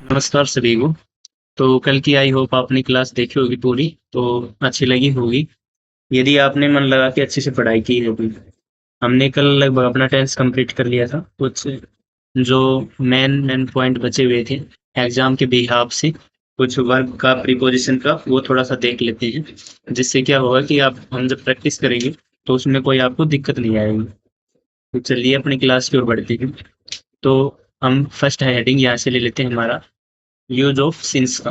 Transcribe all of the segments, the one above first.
नमस्कार सभी को। तो कल की आई होप आपने क्लास देखी होगी पूरी, तो अच्छी लगी होगी। यदि आपने मन लगा के अच्छे से पढ़ाई की होगी। हमने कल लगभग अपना टेंथ कंप्लीट कर लिया था। कुछ जो मेन मेन पॉइंट बचे हुए थे एग्जाम के बिहाफ से, कुछ वर्ब का प्रीपोजिशन का वो थोड़ा सा देख लेते हैं। जिससे क्या होगा कि आप हम जब प्रैक्टिस करेंगे तो उसमें कोई आपको दिक्कत नहीं आएगी। तो चलिए अपनी क्लास की ओर बढ़ते हैं। तो हम फर्स्ट हेडिंग यहाँ से ले लेते हैं हमारा यूज ऑफ सिंस का।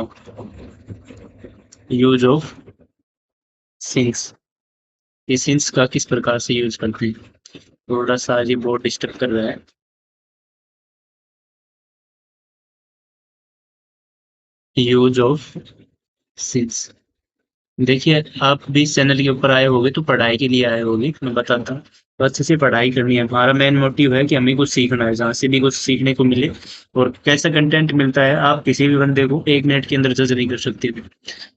Use of since. ये सिंस का किस प्रकार से यूज करते हैं। थोड़ा सा ये बोर्ड डिस्टर्ब कर रहा है। Use of since. देखिए, आप भी इस चैनल के ऊपर आए होगे तो पढ़ाई के लिए आए होगे, मैं बताता हूँ। तो अच्छे से पढ़ाई करनी है। हमारा मेन मोटिव है कि हमें कुछ सीखना है, जहाँ से भी कुछ सीखने को मिले। और कैसा कंटेंट मिलता है, आप किसी भी बंदे को 1 मिनट के अंदर जज नहीं कर सकते।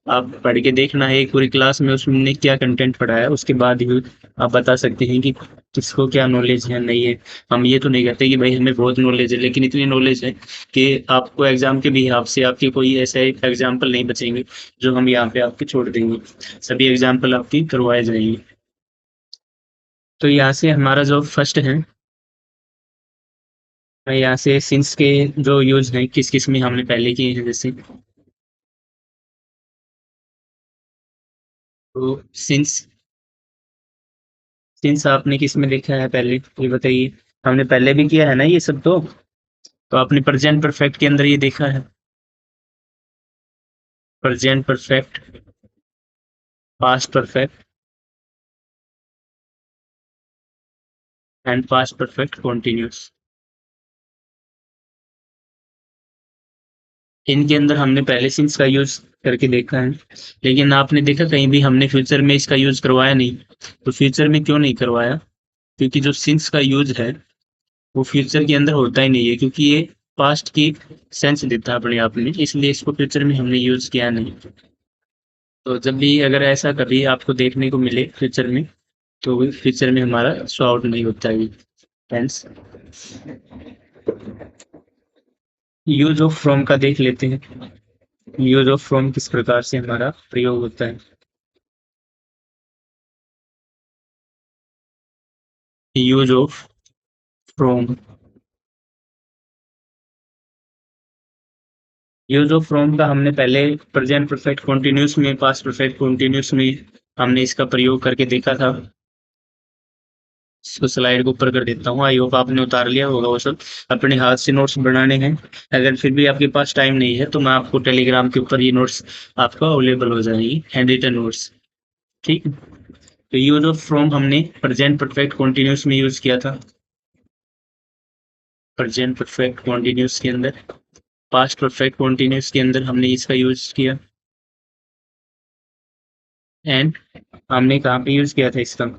आप पढ़ के देखना है एक पूरी क्लास में उसने क्या कंटेंट पढ़ाया है, उसके बाद ही आप बता सकते हैं कि किसको क्या नॉलेज है नहीं है। हम ये तो नहीं कहते कि भाई हमें बहुत नॉलेज है, लेकिन इतनी नॉलेज है कि आपको एग्जाम के भी हिसाब से आपके कोई ऐसे एग्जाम्पल नहीं बचेंगे जो हम यहाँ पे आपके छोड़ देंगे। सभी एग्जाम्पल आपकी करवाए जाएंगे। तो यहाँ से हमारा जो फर्स्ट है, यहाँ से सिंस के जो यूज हैं किस किस में हमने पहले किए हैं, जैसे तो सिंस। सिंस आपने किस में देखा है पहले ये बताइए। हमने पहले भी किया है ना ये सब तो आपने प्रेजेंट परफेक्ट के अंदर ये देखा है। Present perfect, past perfect and past perfect continuous. इनके अंदर हमने पहले सिंस का यूज करके देखा है। लेकिन आपने देखा कहीं भी हमने फ्यूचर में इसका यूज करवाया नहीं। तो फ्यूचर में क्यों नहीं करवाया? क्योंकि जो सिंस का यूज है वो फ्यूचर के अंदर होता ही नहीं है, क्योंकि ये पास्ट की सेंस देता है अपने आप में, इसलिए इसको फ्यूचर में हमने यूज किया नहीं। तो जब भी अगर ऐसा कभी आपको देखने को मिले फ्यूचर में, तो वो फ्यूचर में हमारा शो आउट नहीं होता है टेंस। यूज ऑफ फ्रॉम का देख लेते हैं। यूज ऑफ फ्रॉम किस प्रकार से हमारा प्रयोग होता है। Use of from. Use of from का हमने पहले प्रेजेंट परफेक्ट कॉन्टिन्यूस में, पास्ट परफेक्ट कॉन्टिन्यूस में हमने इसका प्रयोग करके देखा था। इसको स्लाइड को ऊपर कर देता हूँ। आई होप आपने उतार लिया होगा वो सब। अपने हाथ से नोट्स बनाने हैं। अगर फिर भी आपके पास टाइम नहीं है तो मैं आपको टेलीग्राम के ऊपर ये नोट्स आपको अवेलेबल हो जाएंगी, हैंड रिटन नोट्स। ठीक है। तो यूज ऑफ फ्रॉम हमने प्रेजेंट परफेक्ट कॉन्टिन्यूस में यूज किया था। प्रेजेंट परफेक्ट कॉन्टिन्यूस के अंदर, पास्ट परफेक्ट कॉन्टिन्यूस के अंदर हमने इसका यूज किया। एंड हमने कहाँ पे यूज किया था इसका?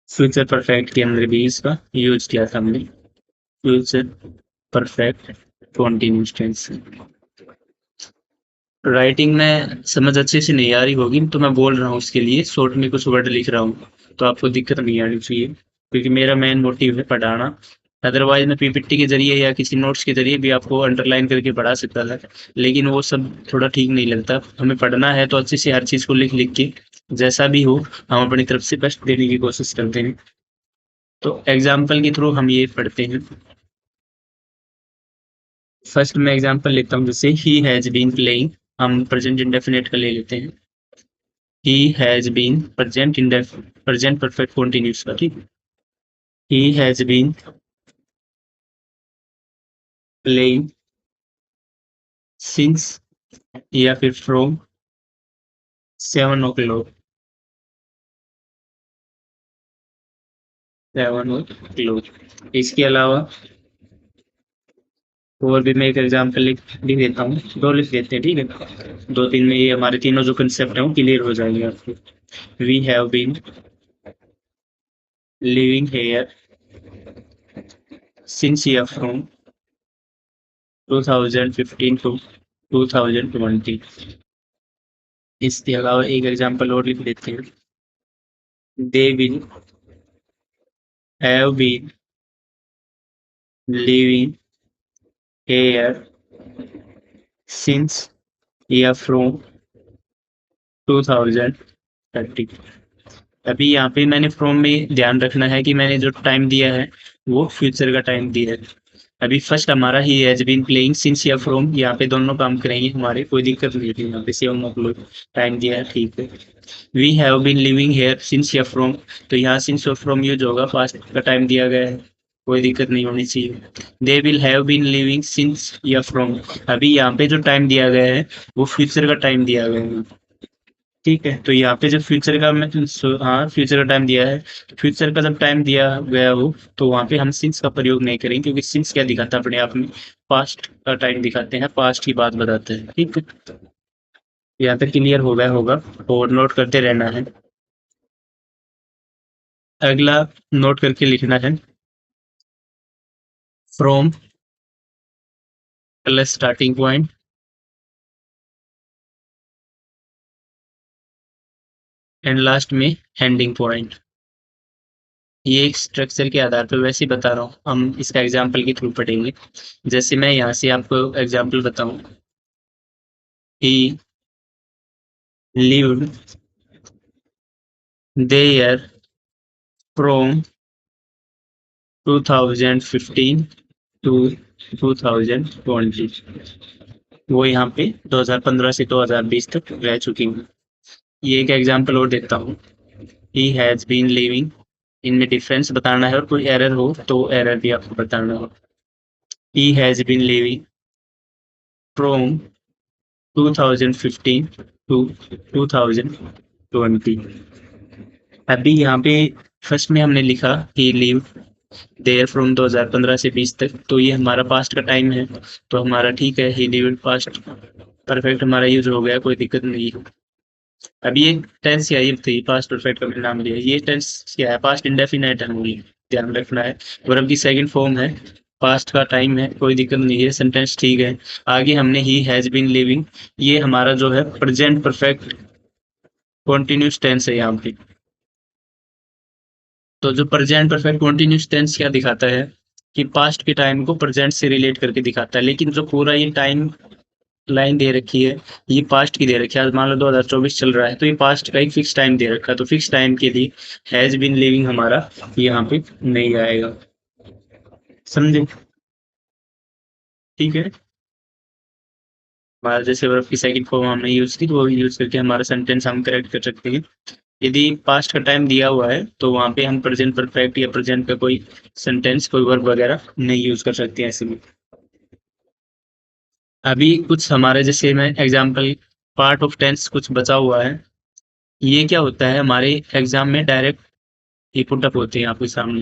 फ्यूचर परफेक्ट के अंदर भी इसका यूज किया था हमने। Future perfect continuous tense. Writing में समझ अच्छे से नहीं आ रही होगी तो मैं बोल रहा हूँ, उसके लिए शॉर्ट में कुछ वर्ड लिख रहा हूँ। तो आपको दिक्कत नहीं आनी चाहिए, क्योंकि मेरा मेन मोटिव है पढ़ाना। अदरवाइज मैं पीपीटी के जरिए या किसी नोट्स के जरिए भी आपको अंडरलाइन करके पढ़ा सकता था। लेकिन वो सब थोड़ा ठीक नहीं लगता। हमें पढ़ना है तो अच्छे से हर चीज़ को लिख लिख के जैसा भी हो हम अपनी तरफ से बेस्ट देने की कोशिश करते हैं। तो एग्जाम्पल के थ्रू हम ये पढ़ते हैं। फर्स्ट मैं एग्जांपल लेता हूँ, जैसे ही हैज बीन प्लेइंग। हम प्रेजेंट इंडेफिनिट का ले लेते हैं। He has been present perfect continuous का, ठीक। He has been playing since, या फिर फ्रॉम 7 o'clock। 7 o'clock। इसके अलावा और भी मैं एक एग्जांपल लिख देता हूँ, दो लिख देते हैं, ठीक है। दो तीन में ये हमारे तीनों जो कंसेप्ट है वो क्लियर हो जाएंगे आपको। We have been living here since या फ्रॉम 2015 टू 2020। इसके अलावा एक एग्जांपल और लिख देते हैं। They will have been living here since या फ्रॉम 2030। अभी यहाँ पे मैंने फ्रॉम में ध्यान रखना है कि मैंने जो टाइम दिया है वो फ्यूचर का टाइम दिया है। अभी फर्स्ट हमारा he has been playing since या फ्रॉम, यहाँ पे दोनों काम करेंगे हमारे, कोई दिक्कत नहीं है। यहाँ पे सेवन ओ क्लॉक टाइम दिया है, ठीक है। We have been living here since या फ्रॉम, तो यहाँ सिंस और फ्रॉम यूज होगा, पास्ट का टाइम दिया गया है, कोई दिक्कत नहीं होनी चाहिए। They will have been living since या फ्रॉम, अभी यहाँ पे जो टाइम दिया गया है वो फ्यूचर का टाइम दिया गया है, ठीक है। तो यहाँ पे जब फ्यूचर का मैं हाँ फ्यूचर का टाइम दिया है, तो फ्यूचर का जब टाइम दिया गया हो तो वहाँ पे हम सिंस का प्रयोग नहीं करेंगे, क्योंकि सिंस क्या दिखाता है अपने आप में, पास्ट का टाइम दिखाते हैं, पास्ट की बात बताते हैं, ठीक है। यहाँ तक क्लियर हो गया होगा और नोट करते रहना है। अगला नोट करके लिखना है, from plus starting point and last में एंडिंग पॉइंट। ये एक स्ट्रक्चर के आधार पर वैसे ही बता रहा हूँ, हम इसका एग्जाम्पल के थ्रू पढ़ेंगे। जैसे मैं यहाँ से आपको एग्जाम्पल बताऊँ, he lived there from 2015 to 2020, वो यहाँ पे 2015 से 2020 तक रह चुकी हूँ। ये एक एग्जाम्पल और देता हूँ, ही हैज़ बीन लिविंग, इनमें डिफरेंस बताना है और कोई एरर हो तो एरर भी आपको बताना हो। He has been living from 2015 to 2020। अभी यहाँ पे फर्स्ट में हमने लिखा ही लिव देयर फ्रॉम 2015 से 20 तक, तो ये हमारा पास्ट का टाइम है, तो हमारा ठीक है, ही लिव्ड पास्ट परफेक्ट हमारा यूज हो गया, कोई दिक्कत नहीं है। अभी ये टेंस क्या ये थी, पास्ट परफेक्ट का मैंने नाम लिया, ये टेंस क्या है, पास्ट इंडेफिनाइट है, मुझे ध्यान रखना है। वर्ब की सेकंड फॉर्म है, पास्ट का टाइम है, कोई दिक्कत नहीं है, सेंटेंस ठीक है। आगे हमने ही हैज बीन लिविंग, ये हमारा जो है प्रेजेंट परफेक्ट कॉन्टिन्यूस टेंस है यहाँ पे। तो जो प्रेजेंट परफेक्ट कॉन्टिन्यूस टेंस क्या दिखाता है कि पास्ट के टाइम को प्रेजेंट से रिलेट करके दिखाता है, लेकिन जो पूरा ये टाइम लाइन दे रखी है ये पास्ट की दे रखी है। आज मान लो 2024 चल रहा है, तो ये पास्ट का एक फिक्स टाइम दे रखा है, तो फिक्स टाइम के लिए हैज बीन लिविंग हमारा यहाँ पे नहीं आएगा, समझे, ठीक है। हमारा जैसे वर्ब की सेकंड फॉर्म हमने यूज की, तो वो यूज करके हमारा सेंटेंस हम करेक्ट कर सकते हैं। यदि पास्ट का टाइम दिया हुआ है तो वहाँ पे हम प्रेजेंट परफेक्ट या प्रेजेंट का कोई सेंटेंस कोई वर्ब वगैरह नहीं यूज कर सकते हैं ऐसे में। अभी कुछ हमारे जैसे मैं एग्जांपल पार्ट ऑफ टेंस कुछ बचा हुआ है, ये क्या होता है हमारे एग्जाम में डायरेक्ट ये पुट अप होते हैं आपके सामने।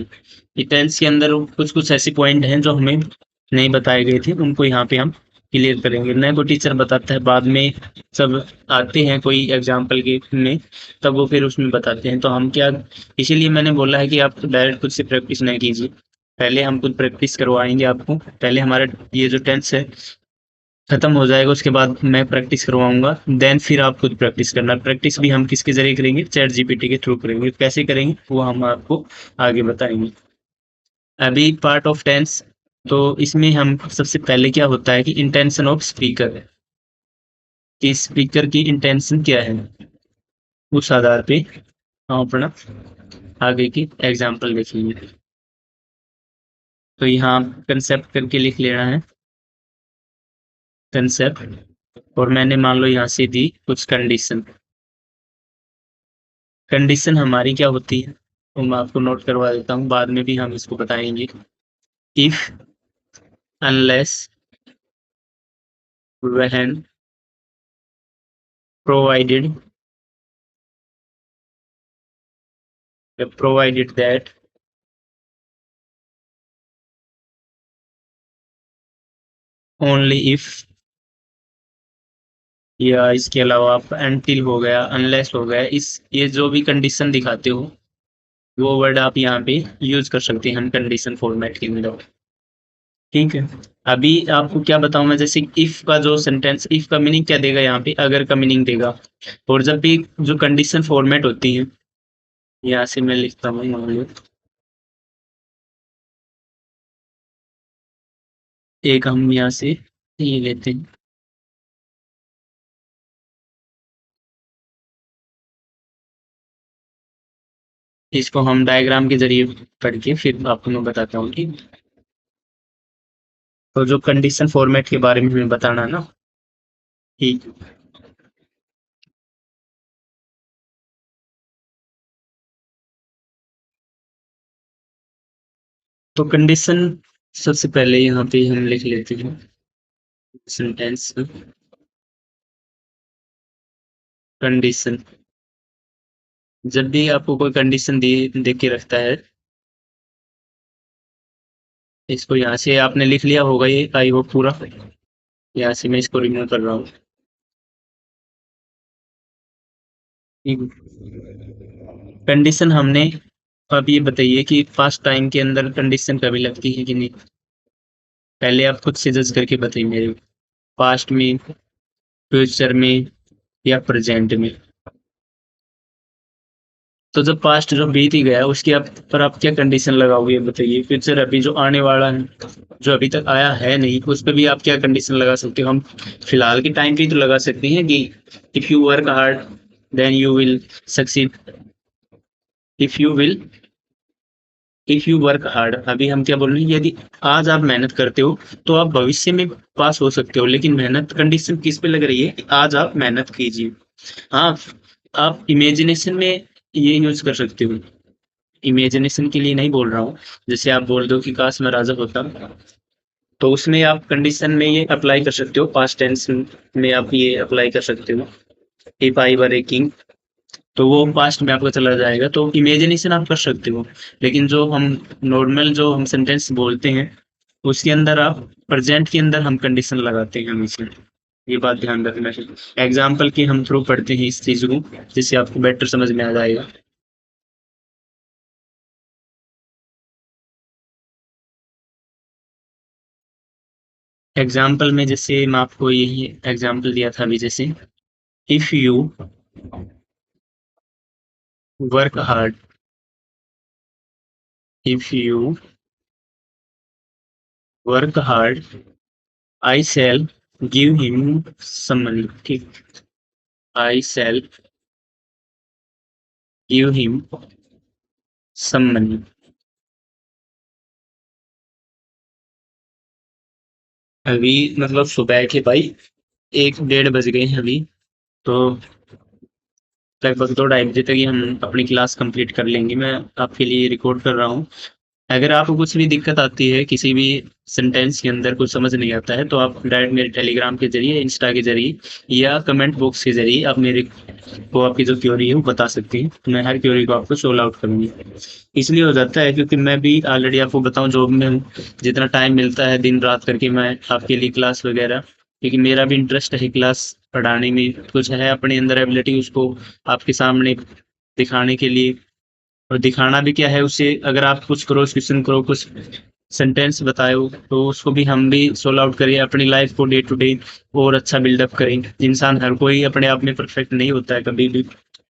ये टेंस के अंदर कुछ कुछ ऐसे पॉइंट हैं जो हमें नहीं बताए गए थे, उनको यहाँ पे हम क्लियर करेंगे। नए को टीचर बताता है बाद में, सब आते हैं कोई एग्जाम्पल के में, तब वो फिर उसमें बताते हैं, तो हम क्या, इसीलिए मैंने बोला है कि आप डायरेक्ट खुद से प्रैक्टिस नहीं कीजिए, पहले हम खुद प्रैक्टिस करवाएंगे आपको। पहले हमारा ये जो टेंस है खत्म हो जाएगा, उसके बाद मैं प्रैक्टिस करवाऊंगा, देन फिर आप खुद प्रैक्टिस करना। प्रैक्टिस भी हम किसके जरिए करेंगे, चैट जीपीटी के थ्रू करेंगे, कैसे करेंगे वो हम आपको आगे बताएंगे। अभी पार्ट ऑफ टेंस, तो इसमें हम सबसे पहले क्या होता है कि इंटेंशन ऑफ स्पीकर है, कि स्पीकर की इंटेंशन क्या है, उस आधार पे हम अपना आगे की एग्जाम्पल देखेंगे। तो यहाँ कंसेप्ट करके लिख लेना है, कंसेप्ट, और मैंने मान लो यहाँ से दी कुछ कंडीशन। कंडीशन हमारी क्या होती है तो मैं आपको नोट करवा देता हूँ, बाद में भी हम इसको बताएंगे। If, unless, when, provided, provided that, only if, या इसके अलावा आप अनटिल हो गया, अनलेस हो गया, इस ये जो भी कंडीशन दिखाते हो वो वर्ड आप यहाँ पे यूज कर सकते हैं हम कंडीशन फॉर्मेट के अंदर, ठीक है। अभी आपको क्या बताऊं मैं, जैसे इफ का जो सेंटेंस, इफ का मीनिंग क्या देगा यहाँ पे, अगर का मीनिंग देगा। और जब भी जो कंडीशन फॉर्मेट होती है, यहाँ से मैं लिखता हूँ, मान लो एक हम यहाँ से ये लेते हैं, इसको हम डायग्राम के ज़रिए पढ़ के फिर आपको मैं बताता हूँ, ठीक? तो जो कंडीशन फॉर्मेट के बारे में हमें बताना है ना, ठीक। तो कंडीशन सबसे पहले यहाँ पे हम लिख लेते हैं सेंटेंस कंडीशन। जब भी आपको कोई कंडीशन दे दे के रखता है, इसको यहाँ से आपने लिख लिया होगा ये आई होप पूरा। यहाँ से मैं इसको रिमूव कर रहा हूँ। कंडीशन हमने, अब ये बताइए कि पास्ट टाइम के अंदर कंडीशन कभी लगती है कि नहीं? पहले आप खुद से जज करके बताइए मेरे, पास्ट में, फ्यूचर में या प्रेजेंट में। तो जब पास्ट जो बीत ही गया उसके आप पर आप क्या कंडीशन लगाओगे ये बताइए। फ्यूचर अभी जो आने वाला है, जो अभी तक आया है नहीं, उस पर भी आप क्या कंडीशन लगा सकते हो? हम फिलहाल के टाइम पे तो लगा सकते हैं कि if you work hard then you will succeed. If you will if you work hard, अभी हम क्या बोल रहे हैं, यदि आज आप मेहनत करते हो तो आप भविष्य में पास हो सकते हो, लेकिन मेहनत कंडीशन किस पे लग रही है कि आज आप मेहनत कीजिए। हाँ, आप इमेजिनेशन में ये यूज कर सकते हो। इमेजिनेशन के लिए नहीं बोल रहा हूँ। जैसे आप बोल दो कि काश मैं राजा होता, तो उसमें आप कंडीशन में ये अप्लाई कर सकते हो, पास्ट टेंस में आप ये अप्लाई कर सकते हो, if I were a king. तो वो पास्ट में आपका चला जाएगा, तो इमेजिनेशन आप कर सकते हो। लेकिन जो हम नॉर्मल जो हम सेंटेंस बोलते हैं उसके अंदर आप प्रेजेंट के अंदर हम कंडीशन लगाते हैं हमेशा। ये बात ध्यान रखना है। एग्जाम्पल के हम थ्रू पढ़ते हैं इस चीज को, जिससे आपको बेटर समझ में आ जाएगा। एग्जाम्पल में जैसे मैं आपको यही एग्जाम्पल दिया था अभी, जैसे if you work hard, if you work hard I shall give him some money, ठीक? I shall give him some money. अभी मतलब सुबह के भाई 1 डेढ़ बज गए हैं अभी, तो लगभग 2 ढाई बजे तक ही हम अपनी क्लास कंप्लीट कर लेंगे। मैं आपके लिए रिकॉर्ड कर रहा हूँ। अगर आपको कुछ भी दिक्कत आती है, किसी भी सेंटेंस के अंदर कुछ समझ नहीं आता है, तो आप डायरेक्ट मेरे टेलीग्राम के जरिए, इंस्टा के जरिए या कमेंट बॉक्स के जरिए आप मेरे को आपकी जो क्वेरी है वो बता सकते हैं। तो मैं हर क्वेरी को आपको सोल्व आउट करूंगी। इसलिए हो जाता है क्योंकि मैं भी ऑलरेडी आपको बताऊं जॉब में हूँ। जितना टाइम मिलता है दिन रात करके मैं आपके लिए क्लास वगैरह, क्योंकि मेरा भी इंटरेस्ट है क्लास पढ़ाने में, कुछ है अपने अंदर एबिलिटी उसको आपके सामने दिखाने के लिए। और दिखाना भी क्या है उसे, अगर आप कुछ क्रॉस क्वेश्चन करो, कुछ सेंटेंस बताओ, तो उसको भी हम भी सोल्व आउट करें अपनी लाइफ को डे टू डे और अच्छा बिल्डअप करें। इंसान हर कोई अपने आप में परफेक्ट नहीं होता है कभी भी,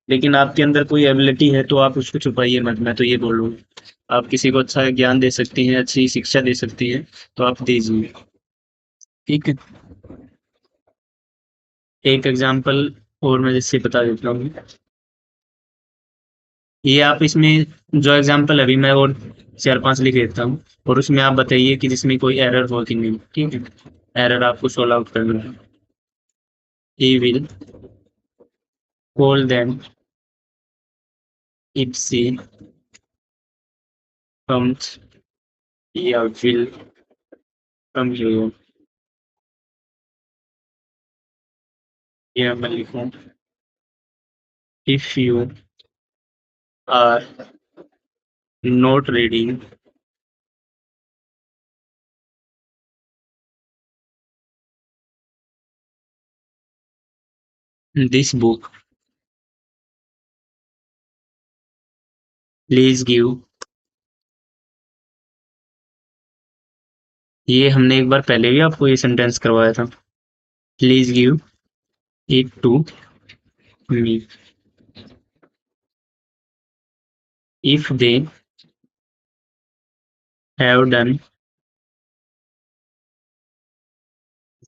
लेकिन आपके अंदर कोई एबिलिटी है तो आप उसको छुपाइए मत, मैं तो ये बोलूँगा। आप किसी को अच्छा ज्ञान दे सकती हैं, अच्छी शिक्षा दे सकती हैं, तो आप दीजिए, ठीक है? एक एग्जाम्पल और मैं जैसे बता देता हूँ। ये आप इसमें जो एग्जाम्पल अभी मैं और 4 5 लिख देता हूँ, और उसमें आप बताइए कि जिसमें कोई एरर हो कि नहीं, ठीक है? एरर आपको सोल्व आउट करना है। He will call them if she comes या विल कम हियर। ये मैं लिखूँ, if you are not reading this book please give. ये हमने एक बार पहले भी आपको ये सेंटेंस करवाया था। Please give it to me. If they have done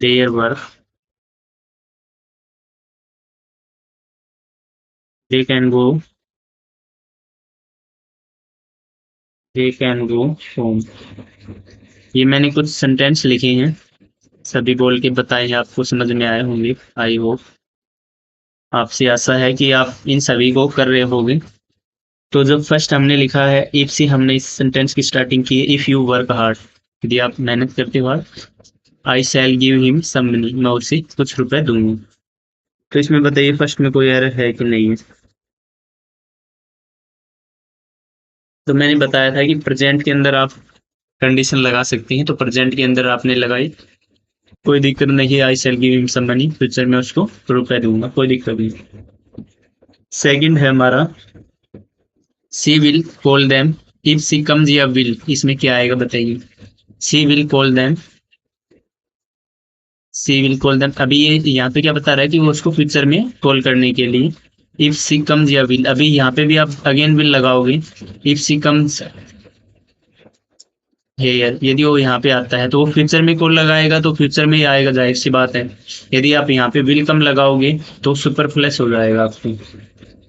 their work they can go they can go home. ये मैंने कुछ सेंटेंस लिखे हैं, सभी बोल के बताए हैं, आपको समझ में आए होंगे। आई होप आपसे आशा है कि आप इन सभी को कर रहे होंगे। तो जब फर्स्ट हमने लिखा है इफ से, हमने इस सेंटेंस की स्टार्टिंग की है इफ यू वर्क हार्ड, यदि आप मेहनत करते हो, I shall give him some money, मैं उसे कुछ रुपए दूंगा। तो इसमें बताइए फर्स्ट में कोई एरर है कि नहीं है। तो मैंने बताया था कि प्रेजेंट के अंदर आप कंडीशन लगा सकती हैं, तो प्रेजेंट के अंदर आपने लगाई, कोई दिक्कत नहीं है। I shall give him some money, future में उसको रुपए दूंगा, कोई दिक्कत नहीं। सेकंड है हमारा she will call them, if she comes या विल, इसमें क्या आएगा बताइए। She will call them, she will call them, अभी ये यहाँ पे क्या बता रहा है कि वो उसको फ्यूचर में कॉल करने के लिए। इफ सी कम्स या विल, अभी यहाँ पे भी आप अगेन विल लगाओगे। इफ सी कम्स हेयर, यदि वो यहाँ पे आता है तो वो फ्यूचर में कॉल लगाएगा, तो फ्यूचर में ही आएगा, जाहिर सी बात है। यदि आप यहाँ पे विल कम लगाओगे तो सुपरफ्लस हो जाएगा, आपको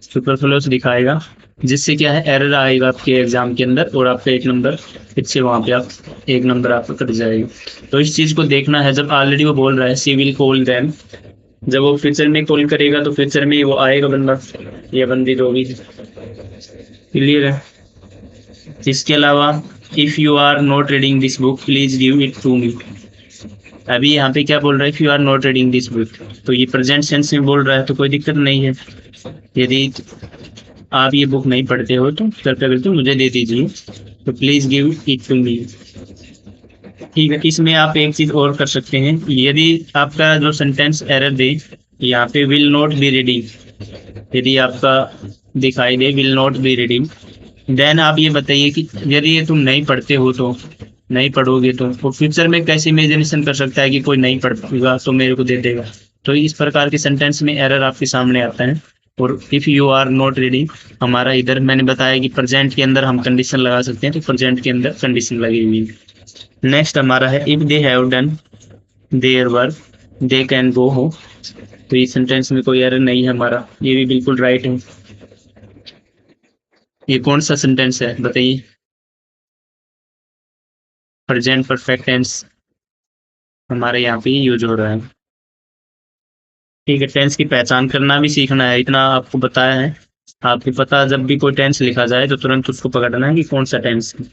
सुपरफ्लस दिखाएगा, जिससे क्या है एरर आएगा आपके एग्जाम के अंदर, और आपका एक नंबर फिर से वहाँ पे आप एक नंबर आपका कट जाएगा। तो इस चीज को देखना है, जब ऑलरेडी वो बोल रहा है सी विल कॉल देम, जब वो फ्यूचर में कॉल करेगा तो फ्यूचर में वो आएगा बंदा या बंदी, जो भी। क्लियर है। इसके अलावा if you are not reading this book please give it to me, अभी यहाँ पे क्या बोल रहा है, if you are not reading this book, तो ये प्रेजेंट सेंस में बोल रहा है, तो कोई दिक्कत नहीं है। यदि आप ये बुक नहीं पढ़ते हो तो कृपया करके मुझे दे दीजिए, तो please give it to me. ठीक है, इसमें आप एक चीज और कर सकते हैं, यदि आपका जो सेंटेंस एरर दे, यहाँ पे विल नॉट बी रीडिंग, यदि आपका दिखाई they will not be reading, then आप ये बताइए कि यदि ये तुम नहीं पढ़ते हो तो, नहीं पढ़ोगे तो फ्यूचर में कैसे इमेजिनेशन कर सकता है कि कोई नहीं पढ़ेगा तो मेरे को दे देगा। तो इस प्रकार के सेंटेंस में एरर आपके सामने आता है। और if you are not reading, हमारा इधर मैंने बताया कि प्रेजेंट के अंदर हम कंडीशन लगा सकते हैं, तो प्रेजेंट के अंदर कंडीशन लगी हुई है। नेक्स्ट हमारा है if they have done their work they can गो हो, तो ये सेंटेंस में कोई एरर नहीं है हमारा, ये भी बिल्कुल राइट है। ये कौन सा सेंटेंस है बताइए। प्रेजेंट परफेक्ट टेंस हमारे यहाँ पे यूज हो रहा है। ठीक है, टेंस की पहचान करना भी सीखना है, इतना आपको बताया है। आपको पता, जब भी कोई टेंस लिखा जाए तो तुरंत उसको पकड़ना है कि कौन सा टेंस है।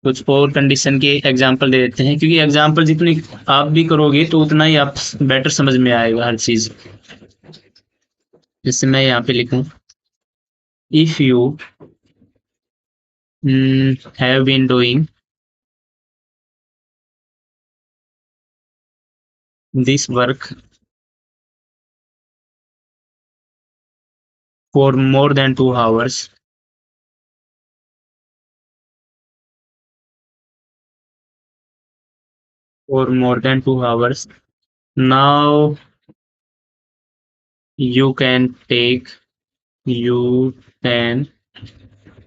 कुछ और कंडीशन के एग्जाम्पल दे देते हैं, क्योंकि एग्जाम्पल जितनी आप भी करोगे तो उतना ही आप बेटर समझ में आएगा हर चीज। जैसे मैं यहाँ पे लिखूं, if you have been doing this work for more than 2 hours, for more than 2 hours, now you can take you can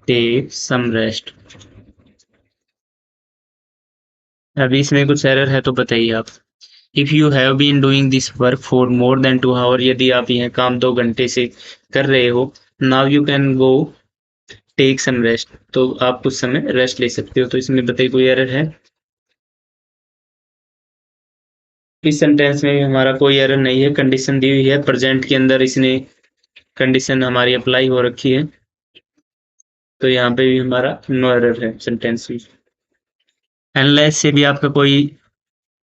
take some rest। अभी इसमें कुछ एरर है तो बताइए आप। If you have been doing this work for more than 2 hours, यदि आप यह काम 2 घंटे से कर रहे हो, now you can go take some rest, तो आप कुछ समय रेस्ट ले सकते हो, तो इसमें बताइए कोई एरर है। इस सेंटेंस में हमारा कोई एरर नहीं है, कंडीशन दी हुई है, प्रेजेंट के अंदर इसने कंडीशन हमारी अप्लाई हो रखी है, तो यहाँ पे भी हमारा नो एरर है सेंटेंस में। अनलेस से भी आपका कोई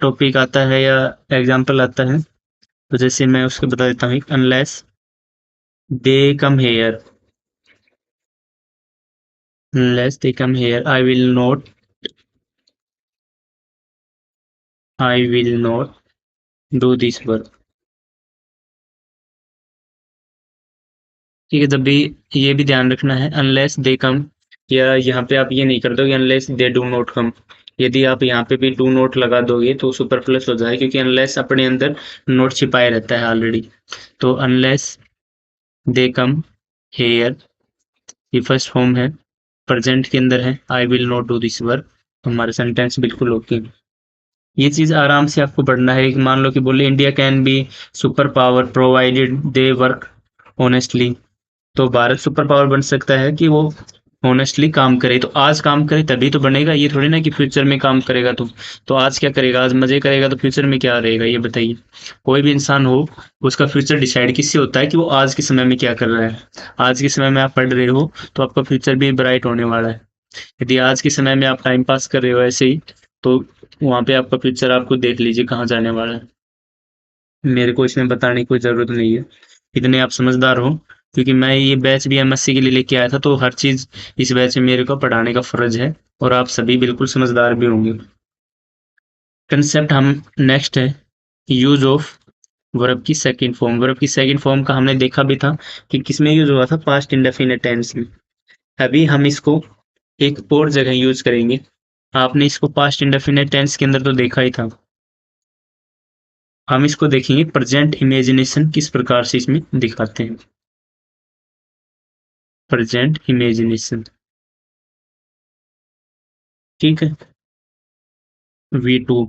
टॉपिक आता है या एग्जाम्पल आता है, तो जैसे मैं उसको बता देता हूँ, unless they come here, unless they come here I will not do this work. ठीक है, जब भी ये भी ध्यान रखना है, अनलेस दे कम, या यहाँ पे आप ये नहीं कर दोगे unless they do not come, यदि आप यहाँ पे भी डू नॉट लगा दोगे तो सुपर प्लस हो जाए, क्योंकि अनलेस अपने अंदर नोट छिपाए रहता है ऑलरेडी। तो अनलेस दे कम हेयर, ये फर्स्ट फॉर्म है, प्रेजेंट के अंदर है, I will not do this work, हमारा सेंटेंस बिल्कुल ओके। ये चीज आराम से आपको पढ़ना है। मान लो कि बोले India can be super power provided they work honestly, तो भारत सुपर पावर बन सकता है कि वो ऑनेस्टली काम करे, तो आज काम करे तभी तो बनेगा, ये थोड़ी ना कि फ्यूचर में काम करेगा तो आज क्या करेगा, आज मजे करेगा तो फ्यूचर में क्या रहेगा, ये बताइए। कोई भी इंसान हो, उसका फ्यूचर डिसाइड किससे होता है कि वो आज के समय में क्या कर रहा है। आज के समय में आप पढ़ रहे हो तो आपका फ्यूचर भी ब्राइट होने वाला है। यदि आज के समय में आप टाइम पास कर रहे हो ऐसे ही, तो वहाँ पे आपका फ्यूचर आपको देख लीजिए कहाँ जाने वाला है। मेरे को इसमें बताने की कोई ज़रूरत नहीं है, इतने आप समझदार हो, क्योंकि मैं ये बैच भी एमएससी के लिए लेके आया था, तो हर चीज़ इस बैच में मेरे को पढ़ाने का फ़र्ज़ है, और आप सभी बिल्कुल समझदार भी होंगे। कंसेप्ट हम नेक्स्ट है यूज़ ऑफ वर्ब की सेकंड फॉर्म। वर्ब की सेकंड फॉर्म का हमने देखा भी था कि किसमें यूज़ हुआ था, पास्ट इंडेफिनिट टेंस में। अभी हम इसको एक और जगह यूज़ करेंगे। आपने इसको पास्ट इंडेफिनिट टेंस के अंदर तो देखा ही था, हम इसको देखेंगे प्रेजेंट इमेजिनेशन किस प्रकार से इसमें दिखाते हैं। प्रेजेंट इमेजिनेशन, ठीक है। वी टू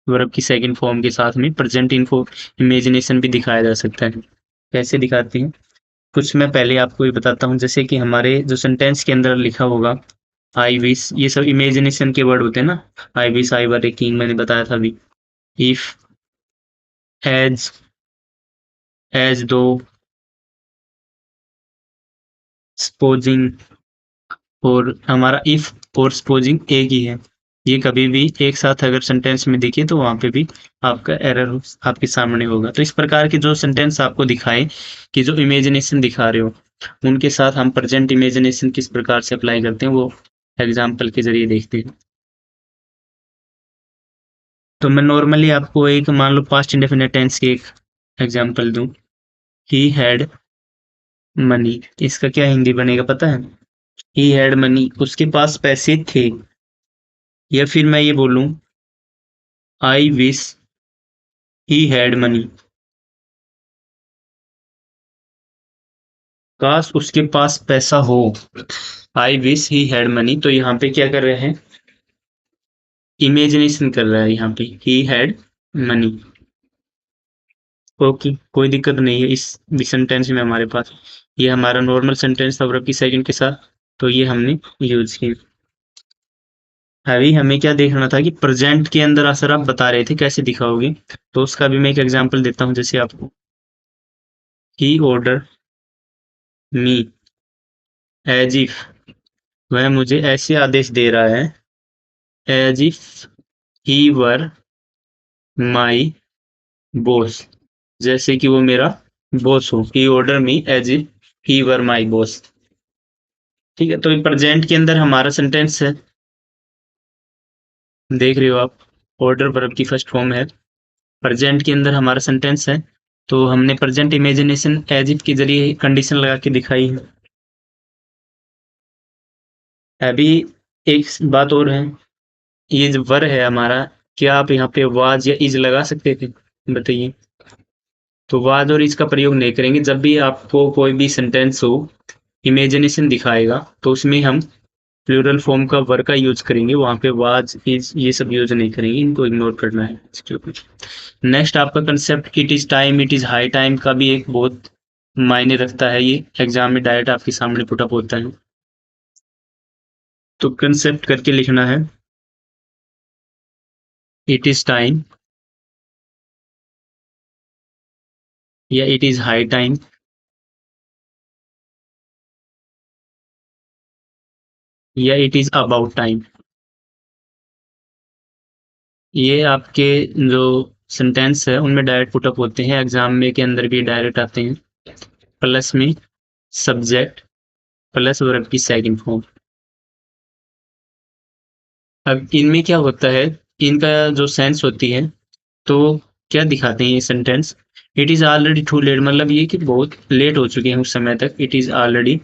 वर्ब की सेकंड फॉर्म के साथ में प्रेजेंट इन्फो इमेजिनेशन भी दिखाया जा सकता है। कैसे दिखाते हैं, कुछ मैं पहले आपको ये बताता हूँ। जैसे कि हमारे जो सेंटेंस के अंदर लिखा होगा आई विश, ये सब इमेजिनेशन के वर्ड होते हैं ना। I wish I were a king, मैंने बताया था अभी। इफ, एज, एज दो, सपोजिंग, और हमारा इफ और सपोजिंग एक ही है। ये कभी भी एक साथ अगर सेंटेंस में दिखे तो वहाँ पे भी आपका एरर आपके सामने होगा। तो इस प्रकार के जो सेंटेंस आपको दिखाए कि जो इमेजिनेशन दिखा रहे हो, उनके साथ हम प्रेजेंट इमेजिनेशन किस प्रकार से अप्लाई करते हैं वो एग्जाम्पल के जरिए देखते हैं। तो मैं नॉर्मली आपको एक मान लो पास्ट इंडेफिनिट टेंस की एक एग्जाम्पल दूं। ही हैड मनी, इसका क्या हिंदी बनेगा पता है? ही हैड मनी, उसके पास पैसे थे। या फिर मैं ये बोलूं I wish he had money, काश उसके पास पैसा हो। I wish he had money, तो यहाँ पे क्या कर रहे हैं, इमेजिनेशन कर रहा है यहाँ पे, ही हैड मनी। ओके, कोई दिक्कत नहीं है इस सेंटेंस में हमारे पास। ये हमारा नॉर्मल सेंटेंस था वर्ब की सेकंड के साथ, तो ये हमने यूज किया। अभी हमें क्या देखना था कि प्रेजेंट के अंदर असर आप बता रहे थे कैसे दिखाओगे, तो उसका भी मैं एक एग्जांपल देता हूँ। जैसे आपको, he order me as if, वह मुझे ऐसे आदेश दे रहा है, as if he were my boss, जैसे कि वो मेरा बॉस हो। He order me as if he were my boss. ठीक है, तो प्रेजेंट के अंदर हमारा सेंटेंस है, देख रहे हो आप, ऑर्डर वर्ब की फर्स्ट फॉर्म है। प्रेजेंट के अंदर हमारा सेंटेंस है, तो हमने प्रेजेंट इमेजिनेशन एज इफ के जरिए कंडीशन लगा के दिखाई है। अभी एक बात और है, ये जो वर है हमारा, क्या आप यहाँ पे वाज या इज लगा सकते थे, बताइए? तो वाज और इज का प्रयोग नहीं करेंगे। जब भी आपको कोई भी सेंटेंस हो इमेजिनेशन दिखाएगा, तो उसमें हम प्लूरल फॉर्म का वर का यूज करेंगे, वहाँ पे वाज इज ये सब यूज नहीं करेंगे, इनको इग्नोर करना है इसके ऊपर। नेक्स्ट आपका concept it is time, it is high time का भी एक बहुत मायने रखता है, ये एग्जाम में डायरेक्ट आपके सामने पुटअप होता है। तो कंसेप्ट करके लिखना है, इट इज टाइम, या इट इज हाई टाइम, या इट इज अबाउट टाइम। ये आपके जो सेंटेंस है उनमें डायरेक्ट पुटअप होते हैं, एग्जाम में के अंदर भी डायरेक्ट आते हैं। प्लस में सब्जेक्ट प्लस वर्ब की सेकंड फॉर्म। अब इनमें क्या होता है, इनका जो सेंस होती है, तो क्या दिखाते हैं ये sentence, it is already too late, मतलब ये कि बहुत लेट हो चुके हैं उस समय तक, it is already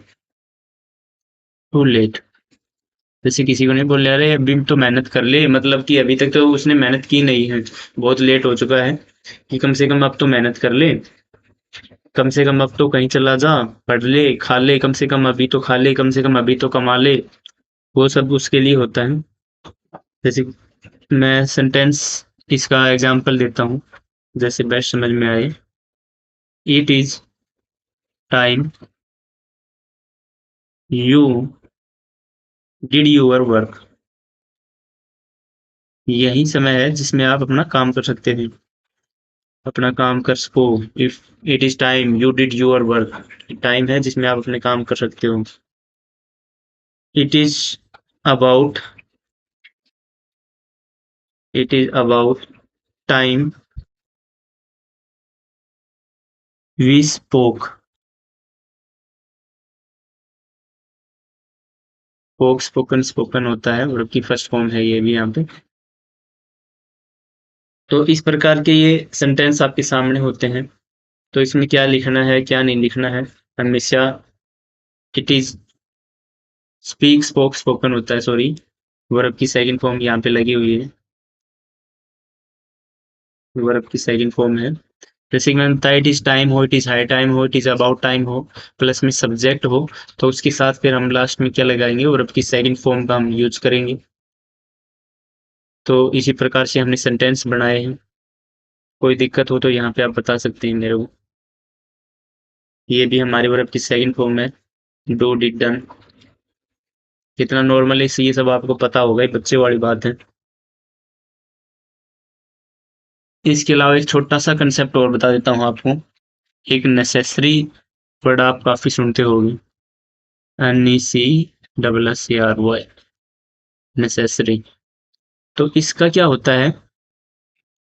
too late. जैसे किसी को नहीं बोल रहे अरे अभी तो मेहनत कर ले, मतलब कि अभी तक तो उसने मेहनत की नहीं है, बहुत लेट हो चुका है, कि कम से कम अब तो मेहनत कर ले, कम से कम अब तो कहीं चला जा, पढ़ ले, खा ले, कम से कम अभी तो खा ले, कम से कम अभी तो कमा ले, वो सब उसके लिए होता है। जैसे मैं सेंटेंस इसका एग्जांपल देता हूँ, जैसे बेस्ट समझ में आए। It is time you did your work, यही समय है जिसमें आप अपना काम कर सकते हैं, अपना काम कर सको। If it is time you did your work, time है जिसमें आप अपने काम कर सकते हो। It is about, it is about time we spoke, spoke spoken spoken होता है, वर्ब की फर्स्ट फॉर्म है ये भी यहाँ पे। तो इस प्रकार के ये सेंटेंस आपके सामने होते हैं। तो इसमें क्या लिखना है क्या नहीं लिखना है, हमेशा it is speak spoke spoken होता है, सॉरी, वर्ब की सेकंड फॉर्म यहाँ पे लगी हुई है, वर्ब की सेकंड फॉर्म है। जैसे कि मैंने बताया इट इज टाइम हो, इट इज हाई टाइम हो, इट इज अबाउट टाइम हो, प्लस में सब्जेक्ट हो, तो उसके साथ फिर हम लास्ट में क्या लगाएंगे, वर्ब की सेकंड फॉर्म का हम यूज करेंगे। तो इसी प्रकार से हमने सेंटेंस बनाए हैं। कोई दिक्कत हो तो यहाँ पे आप बता सकते हैं मेरे को। ये भी हमारे वर्ब की सेकंड फॉर्म है, डू डिड डन। कितना नॉर्मल है ये सब आपको पता होगा, ये बच्चे वाली बात है। इसके अलावा एक छोटा सा कंसेप्ट और बता देता हूँ आपको। एक नेसेसरी वर्ड आप काफी सुनते होंगे, NECSSARY, नेसेसरी। तो इसका क्या होता है,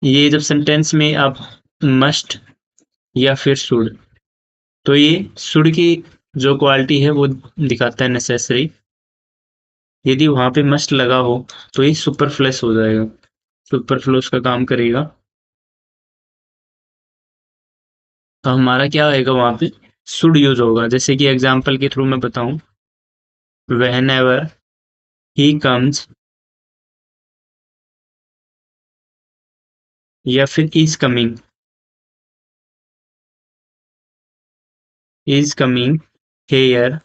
ये जब सेंटेंस में आप मस्ट या फिर शुड, तो ये शुड की जो क्वालिटी है वो दिखाता है नेसेसरी। यदि वहां पे मस्ट लगा हो तो ये सुपरफ्लस हो जाएगा, सुपरफ्लस का काम करेगा। तो हमारा क्या आएगा वहां पे, शुड यूज होगा। जैसे कि एग्जाम्पल के थ्रू मैं बताऊं, whenever he comes, या फिर is coming here,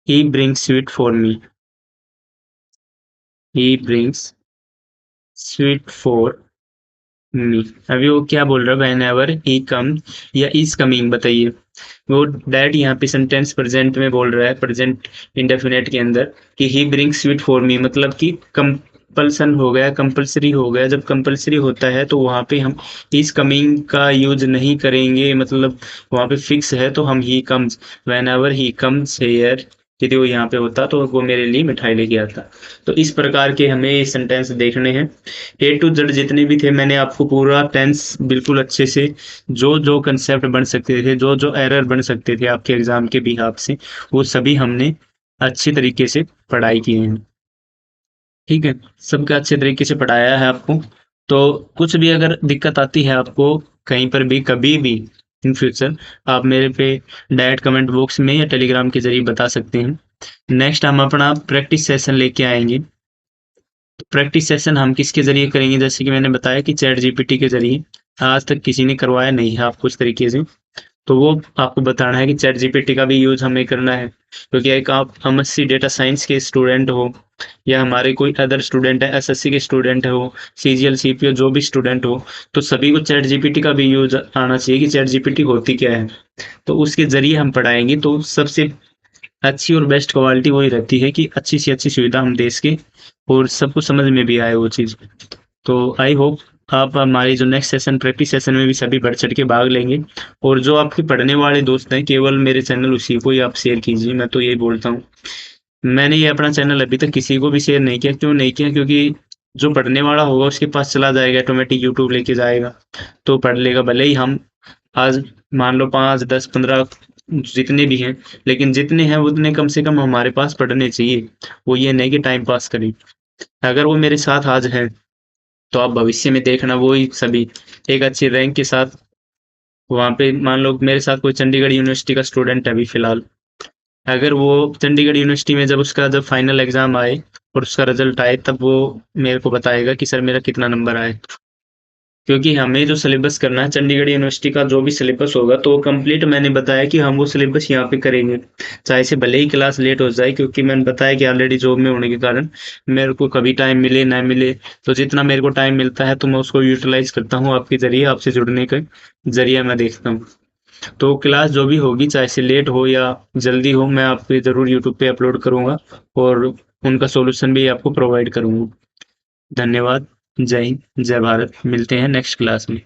he brings sweet for me, he brings sweet for मी। अभी वो क्या बोल रहा है, वेन एवर ही कम या इज कमिंग, बताइए। वो डैट यहाँ पे सेंटेंस प्रेजेंट में बोल रहा है, प्रेजेंट इंडेफिनेट के अंदर, कि ही ब्रिंग स्वीट फॉर मी, मतलब कि कंपल्सन हो गया, कंपल्सरी हो गया। जब कंपल्सरी होता है तो वहाँ पे हम इज कमिंग का यूज नहीं करेंगे, मतलब वहाँ पे फिक्स है तो हम he comes, when ever he comes here, यदि वो यहाँ पे होता तो वो मेरे लिए मिठाई लेके आता। तो इस प्रकार के हमें ये सेंटेंस देखने हैं। ए टू जेड जितने भी थे मैंने आपको पूरा टेंस बिल्कुल अच्छे से, जो जो कंसेप्ट बन सकते थे, जो जो एरर बन सकते थे आपके एग्जाम के बिहाफ से, वो सभी हमने अच्छे तरीके से पढ़ाई की है। ठीक है, सबका अच्छे तरीके से पढ़ाया है आपको। तो कुछ भी अगर दिक्कत आती है आपको कहीं पर भी कभी भी इन फ्यूचर, आप मेरे पे डायरेक्ट कमेंट बॉक्स में या टेलीग्राम के जरिए बता सकते हैं। नेक्स्ट हम अपना प्रैक्टिस सेशन लेके आएंगे। प्रैक्टिस सेशन हम किसके ज़रिए करेंगे, जैसे कि मैंने बताया कि चैट जीपीटी के ज़रिए। आज तक किसी ने करवाया नहीं है आपको इस तरीके से, तो वो आपको बताना है कि चैट जीपीटी का भी यूज़ हमें करना है। क्योंकि एक आप एमएससी डेटा साइंस के स्टूडेंट हो, या हमारे कोई अदर स्टूडेंट है, एसएससी के स्टूडेंट हो, सीजीएल सीपीओ जो भी स्टूडेंट हो, तो सभी को चैट जीपीटी का भी यूज़ आना चाहिए कि चैट जीपीटी होती क्या है। तो उसके ज़रिए हम पढ़ाएंगे तो सबसे अच्छी और बेस्ट क्वालिटी वही रहती है कि अच्छी से अच्छी सुविधा हम दे सके और सबको समझ में भी आए वो चीज़। तो आई होप आप हमारी जो नेक्स्ट सेशन प्रैक्टिस सेशन में भी सभी बढ़ चढ़ के भाग लेंगे। और जो आपके पढ़ने वाले दोस्त हैं, केवल मेरे चैनल उसी को ही आप शेयर कीजिए, मैं तो यही बोलता हूँ। मैंने ये अपना चैनल अभी तक किसी को भी शेयर नहीं किया, क्यों नहीं किया, क्योंकि जो पढ़ने वाला होगा उसके पास चला जाएगा, ऑटोमेटिक यूट्यूब लेके जाएगा तो पढ़ लेगा। भले ही हम आज मान लो 5 10 15 जितने भी हैं, लेकिन जितने हैं उतने कम से कम हमारे पास पढ़ने चाहिए। वो ये नहीं कि टाइम पास करें। अगर वो मेरे साथ आज है तो आप भविष्य में देखना वो ही सभी एक अच्छी रैंक के साथ वहाँ पे, मान लो मेरे साथ कोई चंडीगढ़ यूनिवर्सिटी का स्टूडेंट है अभी फिलहाल, अगर वो चंडीगढ़ यूनिवर्सिटी में जब उसका जब फाइनल एग्जाम आए और उसका रिजल्ट आए, तब वो मेरे को बताएगा कि सर मेरा कितना नंबर आए। क्योंकि हमें जो सिलेबस करना है चंडीगढ़ यूनिवर्सिटी का जो भी सिलेबस होगा तो वो कंप्लीट, मैंने बताया कि हम वो सिलेबस यहाँ पे करेंगे, चाहे से भले ही क्लास लेट हो जाए। क्योंकि मैंने बताया कि ऑलरेडी जॉब में होने के कारण मेरे को कभी टाइम मिले ना मिले, तो जितना मेरे को टाइम मिलता है तो मैं उसको यूटिलाइज करता हूँ, आपके जरिए आपसे जुड़ने के जरिए मैं देखता हूँ। तो क्लास जो भी होगी, चाहे से लेट हो या जल्दी हो, मैं आपके ज़रूर यूट्यूब पे अपलोड करूँगा और उनका सॉल्यूशन भी आपको प्रोवाइड करूँगा। धन्यवाद। जय हिंद, जय भारत। मिलते हैं नेक्स्ट क्लास में।